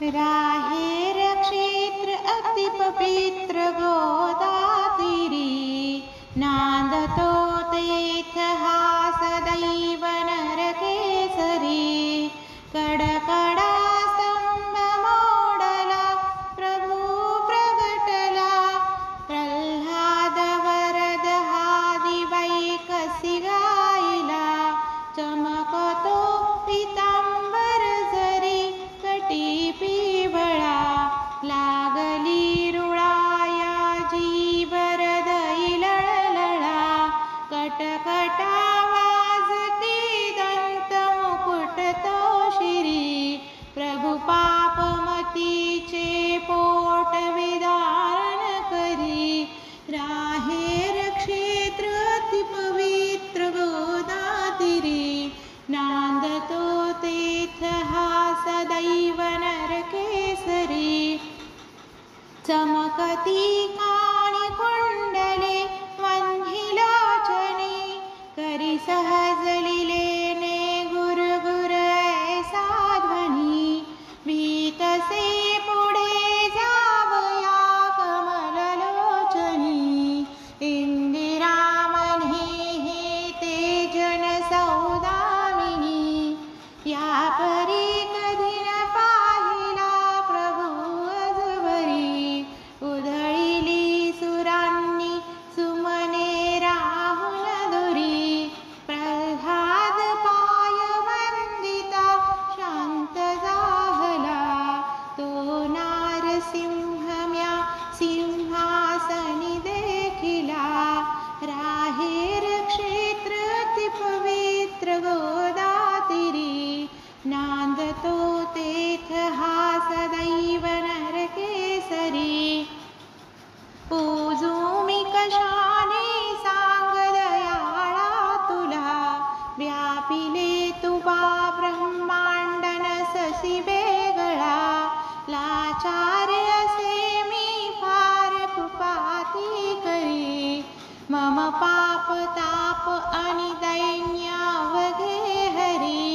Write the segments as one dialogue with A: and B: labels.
A: राहेर क्षेत्र अति पवित्र गोदातीरी, नांदतो तेथ हा सदैव नरकेसरी. कडकडा स्तंभ मोडला प्रभू प्रगटला, प्रल्हाद वरद हा दिवैकसी गायला. चमकतो पितांबर जरी कटी पिवळा, लागली रुळाया जीव हृदयी लळलळा. कटकटा वाजती दंत मुकुट तो शिरी, प्रभु पापमतीचे पोट विदारण करी. राहेर क्षेत्र अति पवित्र गोदातीरी, नांदतो तेथ हा सदैव नरकेसरी. चमकती काणी कुंडले वन्हिलोचनी, करी सहज लीलेने गुरगुर ऐसा ध्वनी. भीतसे पुढे जावया कमललोचनी, इंदिरा म्हणे हे ते जन सौदामिनी. या परी कधी न पाहिला प्रभू अजबरी, उधळिली सुरांनी सुमने राहुल दुरी. प्रल्हाद पाय वंदिता शांत जाहला, तो नारसिंहम्या सिंहासनी देखिला. राहेर क्षेत्र अति पवित्र गोदातीरी, नांदतो तेथ हा सदैव नरकेसरी. पूजू मी कशाने सांग दयाळा तुला, व्यापिले तुबा ब्रह्मांड नससी वेगळा. लाचार असे मी फार कुपाती करी, मम पाप ताप आणि दैन्य अवघे हरी.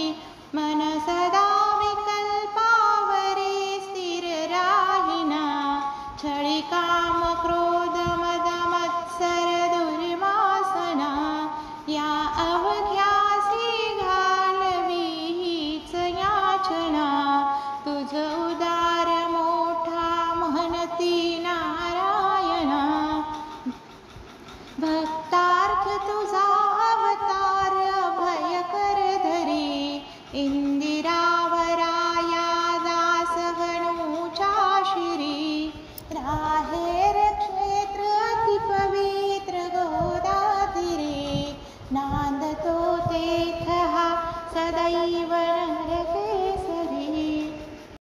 A: मन सदा विकल्पावरे स्थिर राहिना, छळी काम क्रोध मद मत्सर दुर्वासना. या अवघ्यासी घालवी हीच याचना, तुझ उदार मोठा महनती नारायणा. भक्तार्थ तुझा अवतार अभय कर धरी, इंदिरावराया दास गणूच्या शिरी. राहेर क्षेत्र अति पवित्र गोदातीरी, नांदतो तेथ हा सदैव